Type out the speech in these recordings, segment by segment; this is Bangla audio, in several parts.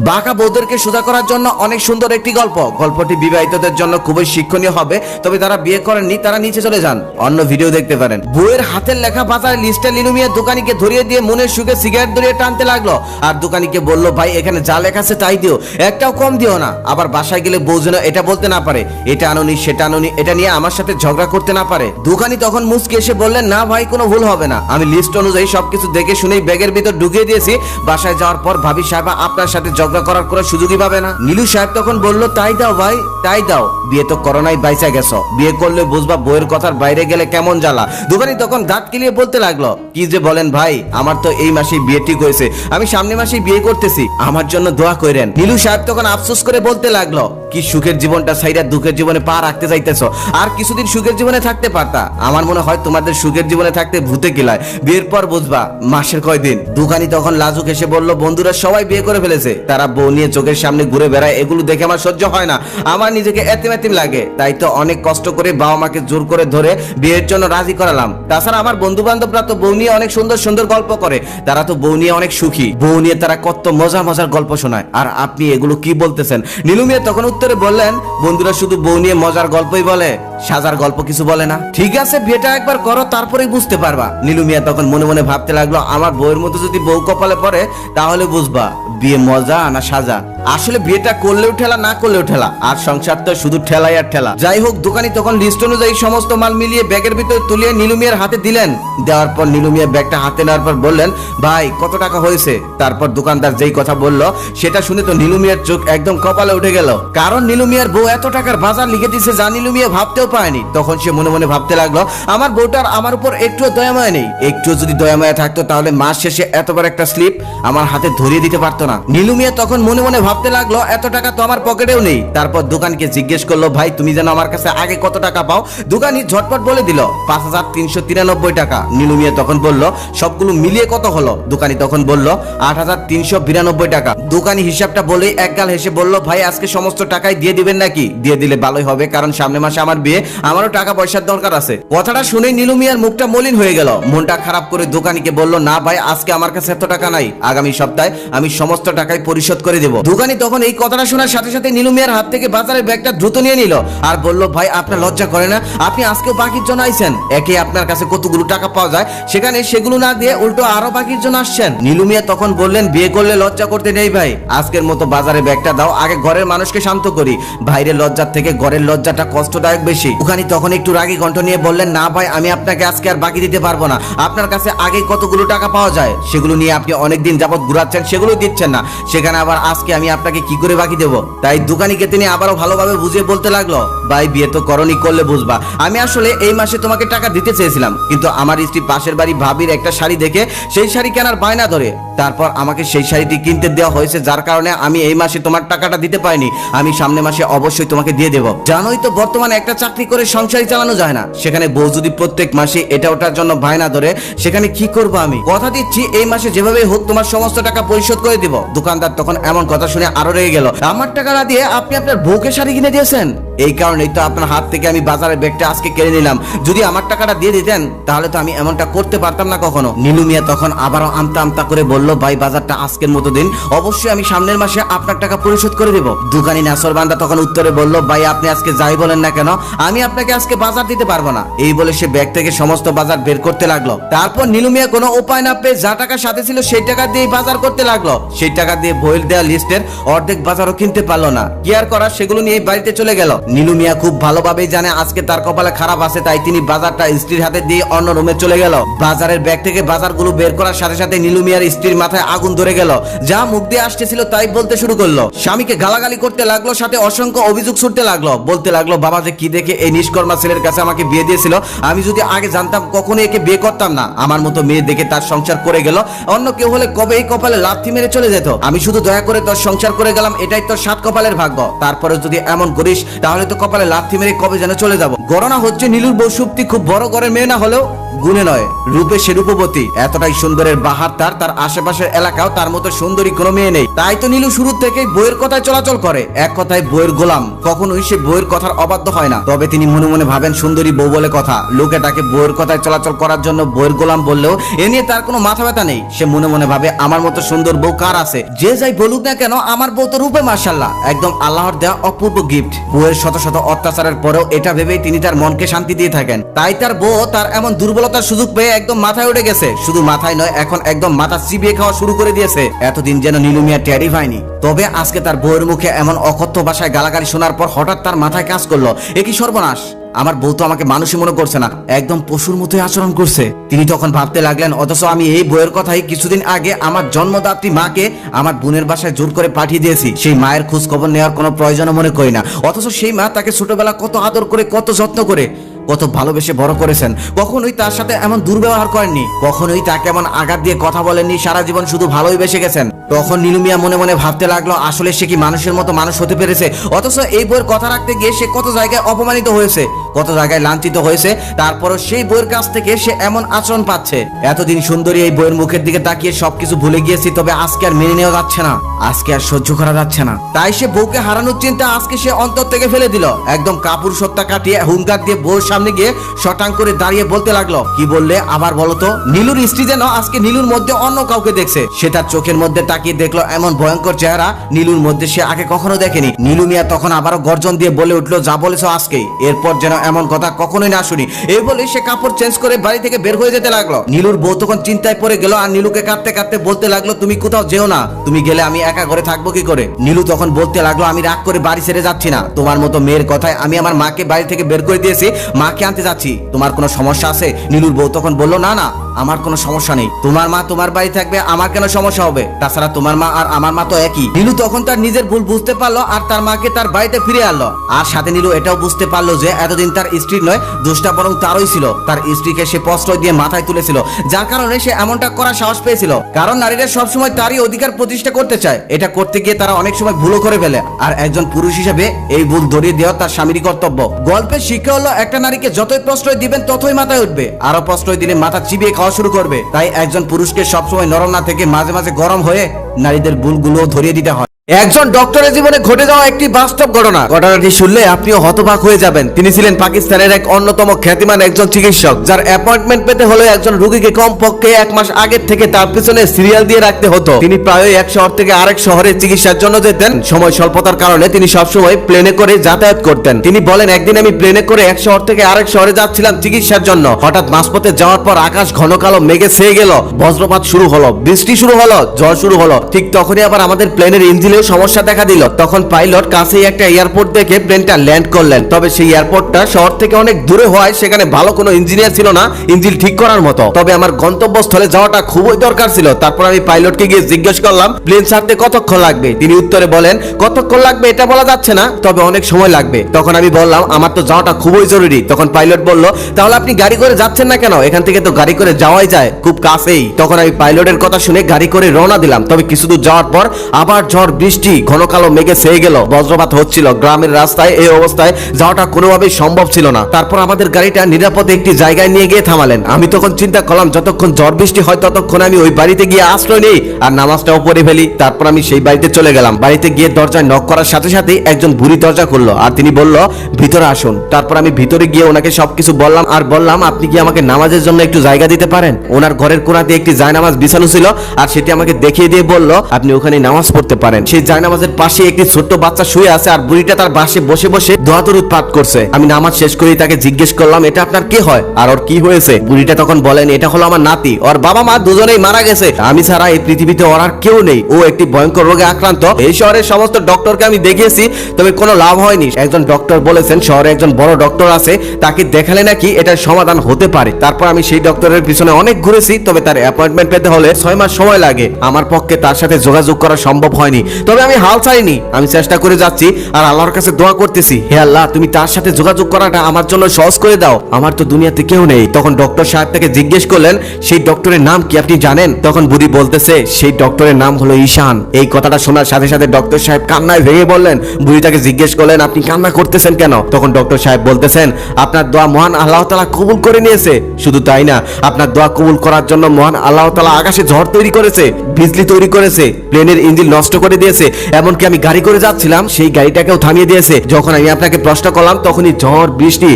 বাঁকা বউদেরকে সোজা করার জন্য অনেক সুন্দর একটি গল্প। গল্পটি বিবাহিতদের জন্য খুবই শিক্ষণীয় হবে, তবে তারা বিয়ে করেননি তারা নিচে চলে যান, অন্য ভিডিও দেখতে পারেন। বউয়ের হাতের লেখা বাজারে লিস্টে নীলু মিয়া দোকানিকে ধরিয়ে দিয়ে মনের সুখে সিগারেট ধরিয়ে টানতে লাগলো। আর দোকানিকে বলল, ভাই এখানে যা লেখা আছে তাই দিও, একটাও কম দিও না। আবার বাসায় গেলে বউ যেন এটা বলতে না পারে, এটা আনুনি সেটা আনুনি, এটা নিয়ে আমার সাথে ঝগড়া করতে না পারে। দোকানি তখন মুচকি এসে বললেন, না ভাই কোনো ভুল হবে না, আমি লিস্ট অনুযায়ী সবকিছু দেখে শুনেই ব্যাগের ভিতর ঢুকিয়ে দিয়েছি। বাসায় যাওয়ার পর ভাবি সাহেব আপনার সাথে ঝগড়া করার কোনো সুযোগই পাবে না। নীলু সাহেব তখন বলল, তাই দাও ভাই তাই দাও, বিয়ে তো করোনায় বাইচা গেছো, বিয়ে করলে বুঝবা বইয়ের কথার বাইরে গেলে কেমন জ্বালা। দোকানি তখন দাঁত কিলিয়ে বলতে লাগলো, কি যে বলেন ভাই, আমার তো এই মাসেই বিয়ে ঠিক হয়েছে, আমি সামনে মাসেই বিয়ে করতেছি, আমার জন্য দোয়া করেন। নীলু সাহেব তখন আফসোস করে বলতে লাগলো, কি সুখের জীবনটা ছাইরা দুঃখের জীবনে পা রাখতে চাইতেছো, আর কিছুদিন সুখের জীবনে থাকতে পারতা। আমার মনে হয় তোমাদের সুখের জীবনে থাকতে ভূতে কিলায়, বিয়ের পর বুঝবা মাসের কয়দিন। দোকানি তখন লাজুক এসে বলল, বন্ধুরা সবাই বিয়ে করে ফেলেছে, তারা বউ নিয়ে চোখের সামনে ঘুরে বেড়ায়, এগুলো দেখে আমার সহ্য হয় না, আমার নিজেকে এতিম এতিম লাগে, তাই তো অনেক কষ্ট করে বাবা মাকে জোর করে ধরে বিয়ের জন্য রাজি করালাম। তাছাড়া আমার বন্ধু বান্ধবরা তো বউ নিয়ে অনেক সুন্দর সুন্দর গল্প করে, তারা তো বউ নিয়ে অনেক সুখী, বউ নিয়ে তারা কত মজার মজার গল্প শোনায়, আর আপনি এগুলো কি বলতেছেন? নীলু মিয়া তখন উত্তরে বললেন, বন্ধুরা শুধু বউ নিয়ে মজার গল্পই বলে, সাজার গল্প কিছু বলে না। ঠিক আছে বিয়েটা একবার করো, তারপরেই বুঝতে পারবা। নীলু মিয়া তখন মনে মনে ভাবতে লাগলো, আমার বউয়ের মতো যদি বউ কপালে পড়ে তাহলে বুঝবা বিয়ে মজা না সাজা। আসলে বিয়েটা করলেও ঠেলা, না করলেও ঠেলা, আর সংসার তো শুধু ঠেলাই আর ঠেলা। যাই হোক, দোকানি তখন লিস্ট অনুযায়ী সমস্ত মাল মিলিয়ে ব্যাগের ভিতরে তুলিয়ে নীলু মিয়ার হাতে দিলেন। দেওয়ার পর নীলু মিয়া ব্যাগটা হাতে নেওয়ার পর বললেন, ভাই কত টাকা হয়েছে? তারপর দোকানদার যেই কথা বলল সেটা শুনে তো নীলু মিয়ার চোখ একদম কপালে উঠে গেল, কারণ নীলু মিয়ার বউ এত টাকার বাজার লিখে দিয়েছে যা নীলু মিয়া ভাবতেও পায়নি। তখন সে মনে মনে ভাবতে লাগলো, আমার বউটার আমার উপর একটুও দয়ামায়া নেই, একটু যদি দয়ামায়া থাকতো তাহলে মাস শেষে এত বড় একটা স্লিপ আমার হাতে ধরিয়ে দিতে পারতো না। নীলু মিয়া তখন মনে মনে ভাবতে লাগলো, এত টাকা তো আমার পকেটেও নেই। তারপর দোকানকে জিজ্ঞেস করলো, ভাই তুমি যেন আমার কাছে আগে কত টাকা পাও? দোকানি ঝটপট বলে দিল, 5,393 টাকা। নীলু মিয়া তখন বলল, সবগুলো মিলিয়ে কত হলো? দোকানি তখন বলল, 8,392 টাকা। দোকানি হিসাবটা বলেই একগাল হেসে বলল, ভাই আজকে সমস্ত টাকাই দিয়ে দিবেন নাকি? দিয়ে দিলে ভালোই হবে, কারণ সামনে মাসে আমার বিয়ে, আমারও টাকা পয়সার দরকার আছে। কথাটা শুনে নীলু মিয়ার মুখটা মলিন হয়ে গেল, মনটা খারাপ করে দোকানিকে বলল, না ভাই আজকে আমার কাছে এত টাকা নাই, আগামী সপ্তাহে আমি সমস্ত টাকাই পরিশোধ করে দেব। দোকানি তখন এই কথাটা শোনার সাথে সাথে নীলু মিয়ার হাত থেকে বাজারের ব্যাগটা দ্রুত নিয়ে নিল আর বলল, ভাই আপনার লজ্জা করে না? আপনি আজকেও বাকির জন্য আইছেন, একে আপনার কাছে কতগুলো টাকা পাওয়া যায়, সেখানে সেগুলো না দিয়ে উল্টো আরো বাকির জন্য আসছেন। নীলু মিয়া তখন বললেন, বিয়ে করলে লজ্জা করতে নেই ভাই, আজকের মতো বাজারে ব্যাগটা দাও, আগে ঘরের মানুষকে শান্ত করি, বাইরের লজ্জার থেকে ঘরের লজ্জাটা কষ্টদায়ক বেশি। দোকানি তখন একটু রাগী কণ্ঠ নিয়ে বললেন, না ভাই আমি আপনাকে আজকে আর বাকি দিতে পারবো না, আপনার কাছে আগে কতগুলো টাকা পাওয়া যায় সেগুলো নিয়ে আপনি অনেকদিন যাবত ঘুরাচ্ছেন, সেগুলো দিচ্ছেন না, সেখানে আবার আজকে আমি আপনাকে কি করে বাকি দেবো? তাই দোকানিকে তিনি আবারও ভালোভাবে বুঝিয়ে বলতে লাগলো, ভাই বিয়ে তো করনি, করলে বুঝবা, আমি আসলে এই মাসে তোমাকে টাকা দিতে চেয়েছিলাম, কিন্তু আমার স্ত্রী পাশের বাড়ি ভাবির একটা শাড়ি দেখে সেই শাড়ি কেনার বায়না ধরে, তারপর আমাকে সেই শাড়িটি কিনতে দেওয়া হয়েছে, যার কারণে আমি এই মাসে তোমার টাকাটা দিতে পারিনি, আমি সামনে মাসে অবশ্যই তোমাকে দিয়ে দেবো। জানোই তো বর্তমানে একটা চাকরি করে সংসারই চালানো যায় না, সেখানে বউ যদি প্রত্যেক মাসে এটা ওটার জন্য বায়না ধরে, সেখানে কি করবো? আমি কথা দিচ্ছি এই মাসে যেভাবে হোক তোমার সমস্ত টাকা পরিশোধ করে দিব। দোকানদার তখন এমন কথা শুনে আরো রেগে গেল, আমার টাকা না দিয়ে আপনি আপনার বউকে শাড়ি কিনে দিয়েছেন, এই কারণেই তো আপনার হাত থেকে আমি বাজারের ব্যাগটা আজকে কেড়ে নিলাম, যদি আমার টাকাটা দিয়ে দিতেন তাহলে তো আমি এমনটা করতে পারতাম না কখনো। নীলু মিয়া তখন আবারও আমতা আমতা করে বলল, ভাই বাজারটা আজকের মতো দিন, অবশ্যই আমি সামনের মাসে আপনার টাকা পরিশোধ করে দেব। দোকানি নাসরবান্দা তখন উত্তরে বলল, ভাই আপনি আজকে যাই বলেন না কেন, আমি আপনাকে আজকে বাজার দিতে পারবো না। এই বলে সে ব্যাগ থেকে সমস্ত বাজার বের করতে লাগলো। তারপর নীলু মিয়া কোনো উপায় না পেয়ে যা টাকা সাথে ছিল সেই টাকা দিয়ে বাজার করতে লাগলো। সেই টাকা দিয়ে বইয়ের দেওয়া লিস্টের অর্ধেক বাজারও কিনতে পারলো না, কি আর করার, সেগুলো নিয়ে বাড়িতে চলে গেল। নীলু মিয়া খুব ভালোভাবেই জানে আজকে তার কপালে খারাপ আছে, তাই তিনি বাজারটা স্ত্রীর হাতে দিয়ে অন্য রুমে চলে গেল। বাজারের ব্যাগ থেকে বাজারগুলো বের করার সাথে সাথে নীলু মিয়ার স্ত্রীর মাথায় আগুন ধরে গেল, যা মুখ দিয়ে আসতেছিল তাই বলতে শুরু করলো, স্বামীকে গালাগালি করতে লাগলো, সাথে অসংখ্য অভিযোগ ছুটতে লাগলো, বলতে লাগলো, বাবা যে কি দেখে এই নিষ্কর্মা ছেলের কাছে আমাকে বিয়ে দিয়েছিল, আমি যদি আগে জানতাম কখনো একে বিয়ে করতাম না, আমার মতো মেয়ে দেখে তার সংসার করে গেল, অন্য কেউ হলে কবে এই কপালে লাথি মেরে চলে যেত, আমি শুধু দয়া করে তোর সংসার করে গেলাম, এটাই তোর 7 কপালের ভাগ্য, তারপরে যদি এমন করিস তাহলে তো কপালে লাথি মেরে কবে যেন চলে যাব। গণনা হচ্ছে নীলুর বউ সুপ্তি খুব বড় ঘরের মেয়ে না হলেও গুণে নয় রূপে সে রূপবতী, এতটাই সুন্দরের বাহার তার আশেপাশের এলাকাও তার মতো সুন্দরী কোনো মেয়ে নেই। তাই তো নীলু শুরু থেকেই বইয়ের কথায় চলাচল করে, এক কথায় বইয়ের গোলাম, কখনোই সে বইয়ের কথার অবাধ্য হয় না। তবে তিনি মনে মনে ভাবেন সুন্দরী বউ বলে কথা, লোকে তাকে বইয়ের কথায় চলাচল করার জন্য বইয়ের গোলাম বললেও এ নিয়ে তার কোনো মাথা ব্যথা নেই। সে মনে মনে ভাবে আমার মতো সুন্দর বউ কার আছে, যে যাই বলুক না কেন আমার বউ তো রূপে মাশাআল্লাহ, একদম আল্লাহর দেওয়া অপূর্ব গিফট। বউয়ের শত শত অত্যাচারের পরেও এটা ভেবেই তিনি তার মনকে শান্তি দিয়ে থাকেন। তাই তার বউ তার এমন দুর্বলতার সুযোগ পেয়ে একদম মাথায় উঠে গেছে, শুধু মাথায় নয় এখন একদম মাথা চিবিয়ে খাওয়া শুরু করে দিয়েছে। এতদিন যেন নীলু মিয়া টেরই পায়নি। তবে আজকে তার বউয়ের মুখে এমন অকথ্য ভাষায় গালাগালি শোনার পর হঠাৎ তার মাথায় কাজ করলো, এ কি সর্বনাশ, আমার বউ তো আমাকে মানুষই মনে করছে না, একদম পশুর মতোই আচরণ করছে। তিনি তখন ভাবতে লাগলেন অথচ আমি এই বইয়ের কথাই কিছুদিন আগে আমার জন্মদাত্রী মাকে আমার বোনের বাসায় জোর করে পাঠিয়ে দিয়েছি। সেই মায়ের খোঁজ খবর নেওয়ার কোনো প্রয়োজন মনে করি না, অথচ সেই মা তাকে ছোটবেলা কত আদর করে কত যত্ন করে কত ভালোবেসে বড় করেছেন, কখনোই তার সাথে এমন দুর্ব্যবহার করেননি, কখনোই তাকে এমন আঘাত দিয়ে কথা বলেননি, সারা জীবন শুধু ভালোই বেসে গেছেন। তখন নীলু মিয়া মনে মনে ভাবতে লাগলো আসলে সে কি মানুষের মতো মানুষ হতে পেরেছে, অথচ এই বইয়ের কথা রাখতে গিয়ে সে কত জায়গায় অপমানিত হয়েছে, কত জায়গায় লাঞ্ছিত হয়েছে, তারপরও সেই বইয়ের কাছ থেকে সে এমন আচরণ পাচ্ছে। এতদিন সুন্দরী এই বইয়ের মুখের দিকে তাকিয়ে সবকিছু ভুলে গিয়েছি, তবে আজকে আর মেনে নেওয়া যাচ্ছে না, আজকে আর সহ্য করা যাচ্ছে না। তাই সে বউকে হারানোর চিন্তা আজকে সে অন্তর থেকে ফেলে দিল, একদম কাপুরুষতা কাটিয়ে হুঙ্কার দিয়ে বউর সামনে গিয়ে শটাং করে দাঁড়িয়ে বলতে লাগলো, কি বললে আবার বলো তো। নীলুর স্ত্রী যেন আজকে নীলুর মধ্যে অন্য কাউকে দেখছে, সে তার চোখের মধ্যে তাকিয়ে দেখলো এমন ভয়ঙ্কর চেহারা নীলুর মধ্যে সে আগে কখনো দেখেনি। নীলু মিয়া তখন আবারও গর্জন দিয়ে বলে উঠলো, যা বলেছো আজকেই, এরপর যেন এমন কথা কখনোই না শুনি। এই বলে সে কাপড় চেঞ্জ করে বাড়ি থেকে বের হয়ে যেতে লাগলো। নীলুর বউ তখন চিন্তায় পড়ে গেল আর নীলুকে কাঁদতে কাঁদতে বলতে লাগলো, তুমি কোথাও যেও না, তুমি গেলে আমি একা ঘরে থাকবো কি করে। নীলু তখন বলতে লাগলো, আমি রাগ করে বাড়ি ছেড়ে যাচ্ছি না, তোমার মতো মেয়ের কথায় আমি আমার মাকে বাড়ি থেকে বের করে দিয়েছি, মাকে আনতে যাচ্ছি, তোমার কোনো সমস্যা আছে। নীলুর বউ তখন বললো, না না আমার কোনো সমস্যা নেই, তোমার মা তোমার বাড়ি থাকবে, আমার কেন সমস্যা হবে, তাছাড়া তোমার মা আর আমার মা তো একই। নীলু তখন তার নিজের ভুল বুঝতে পারলো আর তার মাকে তার বাড়িতে ফিরে আনলো। আর সাথে নীলু এটাও বুঝতে পারলো যে এতদিন তার স্ত্রীর নয়, দোষটা বরং তারই ছিল, তার স্ত্রীকে সে প্রশ্রয় দিয়ে মাথায় তুলেছিল, যার কারণে সে এমনটা করার সাহস পেয়েছিল। কারণ নারীরা সবসময় তারই অধিকার প্রতিষ্ঠা করতে চায়, এটা করতে গিয়ে তারা অনেক সময় ভুলও করে ফেলে, আর একজন পুরুষ হিসেবে এই ভুল ধরিয়ে দেওয়া তার স্বামীর কর্তব্য। গল্পের শিক্ষা হলো একটা নারীকে যতই প্রশ্রয় দিবেন ততই মাথায় উঠবে, আরো প্রশ্রয় দিলে মাথা চিবিয়ে খাওয়া শুরু করবে। তাই একজন পুরুষকে সবসময় নরম না থেকে মাঝে মাঝে গরম হয়ে নারীদের ভুলগুলো ধরিয়ে দিতে হয়। একজন ডক্টরের জীবনে ঘটে যাওয়া একটি বাস্তব ঘটনা, ঘটনাটি শুনলে আপনিও হতবাক হয়ে যাবেন। তিনি ছিলেন পাকিস্তানের এক অন্যতম খ্যাতিমান একজন চিকিৎসক, যার অ্যাপয়েন্টমেন্ট পেতে হলে একজন রোগীকে কমপক্ষে 1 মাস আগের থেকে তার পিছনে সিরিয়াল দিয়ে রাখতে হতো। তিনি প্রায় এক শহর থেকে আরেক শহরে চিকিৎসার জন্য যেতেন। সময় স্বল্পতার কারণে তিনি সবসময় প্লেনে করে যাতায়াত করতেন। তিনি বলেন, একদিন আমি প্লেনে করে এক শহর থেকে আরেক শহরে যাচ্ছিলাম চিকিৎসার জন্য। হঠাৎ মাঝপথে যাওয়ার পর আকাশ ঘন কালো মেঘে ছেয়ে গেল, বজ্রপাত শুরু হলো, বৃষ্টি শুরু হলো, ঝড় শুরু হলো। ঠিক তখনই আবার আমাদের প্লেনের ইঞ্জিন সমস্যা দেখা দিল। তখন পাইলট কাছেই একটা এয়ারপোর্ট দেখে প্লেনটা ল্যান্ড করলেন। তবে সেই এয়ারপোর্টটা শহর থেকে অনেক দূরে হওয়ায় সেখানে ভালো কোনো ইঞ্জিনিয়ার ছিল না ইঞ্জিন ঠিক করার মতো। তবে আমার গন্তব্যস্থলে যাওয়াটা খুবই দরকার ছিল। তারপর আমি পাইলটকে গিয়ে জিজ্ঞেস করলাম, প্লেন ছাড়তে কতক্ষণ লাগবে। তিনি উত্তরে বলেন, কতক্ষণ লাগবে এটা বলা যাচ্ছে না, তবে অনেক সময় লাগবে। তখন আমি বললাম, আমার তো যাওয়াটা খুবই জরুরি। তখন পাইলট বলল, তাহলে আপনি গাড়ি করে যাচ্ছেন না কেন, এখান থেকে তো গাড়ি করে যাওয়াই যায়, খুব কাছেই। তখন আমি পাইলটের কথা শুনে গাড়ি করে রওনা দিলাম। তবে কিছু দূর যাওয়ার পর আবার ঝড়, বৃষ্টি, ঘন কালো মেঘে ছেয়ে গেল, বজ্রপাত হচ্ছিল। গ্রামের রাস্তায় এই অবস্থায় যাওয়াটা কোনোভাবেই সম্ভব ছিল না। তারপর আমাদের গাড়িটা নিরাপদে একটি জায়গায় নিয়ে গিয়ে থামালেন। আমি তখন চিন্তা করলাম, যতক্ষণ ঝড় বৃষ্টি হয় ততক্ষণ আমি ওই বাড়িতে গিয়ে আশ্রয় নেই আর নামাজটাও পড়ে ফেলি। তারপর আমি সেই বাড়িতে চলে গেলাম। বাড়িতে গিয়ে দরজায় নক করার সাথে সাথে একজন বুড়ি দরজা খুললো আর তিনি বলল, ভিতরে আসুন। তারপর আমি ভিতরে গিয়ে ওনাকে সবকিছু বললাম আর বললাম, আপনি কি আমাকে নামাজের জন্য একটু জায়গা দিতে পারেন। ওনার ঘরের কোণাতে একটি জায়নামাজ বিছানো ছিল আর সেটি আমাকে দেখিয়ে দিয়ে বলল, আপনি ওখানে নামাজ পড়তে পারেন। সেই জায়নামাজের পাশে একটি ছোট্ট বাচ্চা শুয়ে আছে আর বুড়িটা তার পাশে বসে বসে দোয়াদরুদ পাঠ করছে। আমি নামাজ শেষ করে তাকে জিজ্ঞেস করলাম, এটা আপনার কি হয় আর ওর কি হয়েছে। বুড়িটা তখন বলেন, এটা হলো আমার নাতি, ওর বাবা মা দুজনেই মারা গেছে, আমি ছাড়া এই পৃথিবীতে ওর আর কেউ নেই, ও একটি ভয়ঙ্কর রোগে আক্রান্ত। এই শহরের সমস্ত ডক্টরকে আমি দেখিয়েছি, তবে কোনো লাভ হয়নি। একজন ডক্টর বলেছেন শহরে একজন বড় ডক্টর আছে, তাকে দেখালে নাকি এটার সমাধান হতে পারে। তারপর আমি সেই ডক্টরের পিছনে অনেক ঘুরেছি, তবে তার অ্যাপয়েন্টমেন্ট পেতে হলে 6 মাস সময় লাগে। আমার পক্ষে তার সাথে যোগাযোগ করা সম্ভব হয়নি। তবে আমি হাল ছাড়িনি, আমি চেষ্টা করে যাচ্ছি আর আল্লাহর কাছে দোয়া করতেছি, হে আল্লাহ তুমি তার সাথে যোগাযোগ করাটা আমার জন্য সহজ করে দাও, আমার তো দুনিয়াতে কেউ নেই। তখন ডক্টর সাহেব তাকে জিজ্ঞেস করলেন সেই ডক্টরের নাম কি আপনি জানেন? তখন বুড়ি বলতেছে সেই ডক্টরের নাম হলো ঈশান। এই কথাটা শোনার সাথে সাথে ডক্টর সাহেব কান্নায় ভেঙে বললেন। বুড়ি তাকে জিজ্ঞেস করলেন আপনি কান্না করতেছেন কেন? তখন ডক্টর সাহেব বলতেছেন আপনার দোয়া মহান আল্লাহ তাআলা কবুল করে নিয়েছে। শুধু তাই না, আপনার দোয়া কবুল করার জন্য মহান আল্লাহ তাআলা আকাশে ঝড় তৈরি করেছে, বিজলি তৈরি করেছে, প্লেনের ইঞ্জিন নষ্ট করে দিয়েছে, এমনকি আমি গাড়ি করে যাচ্ছিলাম সেই গাড়িটাকেও থামিয়ে দিয়েছে। যখন আমি আপনাকে প্রশ্ন করলাম তখনই ঝড় বৃষ্টি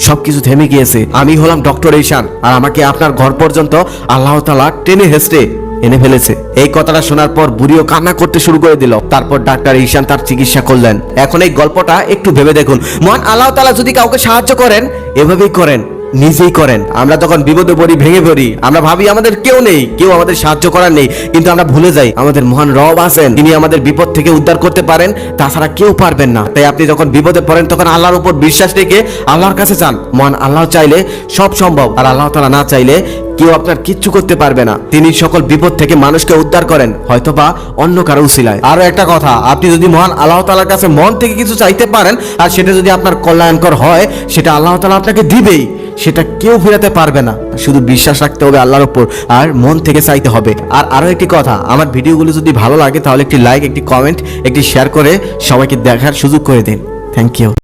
সবকিছু থেমে গিয়েছে। আমি হলাম ডক্টর ঈশান আর আমাকে আপনার ঘর পর্যন্ত আল্লাহ তাআলা টেনে হেঁচড়ে এনে ফেলেছে। এই কথাটা শোনার পর বুড়িও কান্না করতে শুরু করে দিল। তারপর ডাক্তার ঈশান তার চিকিৎসা করলেন। এখন এই গল্পটা একটু ভেবে দেখুন, মহান আল্লাহ তাআলা যদি কাউকে সাহায্য করেন এভাবেই করেন, নিজেই করেন। আমরা তখন বিপদে পড়ি, ভেঙে পড়ি, আমরা ভাবি আমাদের কেউ নেই, কেউ আমাদের সাহায্য করার নেই, কিন্তু আমরা ভুলে যাই আমাদের মহান রব আছেন, তিনি আমাদের বিপদ থেকে উদ্ধার করতে পারেন, তাছাড়া কেউ পারবেন না। তাই আপনি যখন বিপদে পড়েন তখন আল্লাহর উপর বিশ্বাস রেখে আল্লাহর কাছে চান। মহান আল্লাহ চাইলে সব সম্ভব, আর আল্লাহ তাআলা না চাইলে কেউ আপনার কিচ্ছু করতে পারবে না। তিনি সকল বিপদ থেকে মানুষকে উদ্ধার করেন, হয়তোবা অন্য কারো উসিলায়। আরো একটা কথা, আপনি যদি মহান আল্লাহ তাআলার কাছে মন থেকে কিছু চাইতে পারেন আর সেটা যদি আপনার কল্যাণকর হয়, সেটা আল্লাহ তাআলা আপনাকে দিবেই, সেটা কেউ ফেরাতে পারবে না। শুধু বিশ্বাস রাখতে হবে আল্লাহর উপর আর মন থেকে চাইতে হবে। আর আরো একটি কথা, আমার ভিডিওগুলো যদি ভালো লাগে তাহলে একটি লাইক, একটি কমেন্ট, একটি শেয়ার করে সবাইকে দেখার সুযোগ করে দিন। Thank you.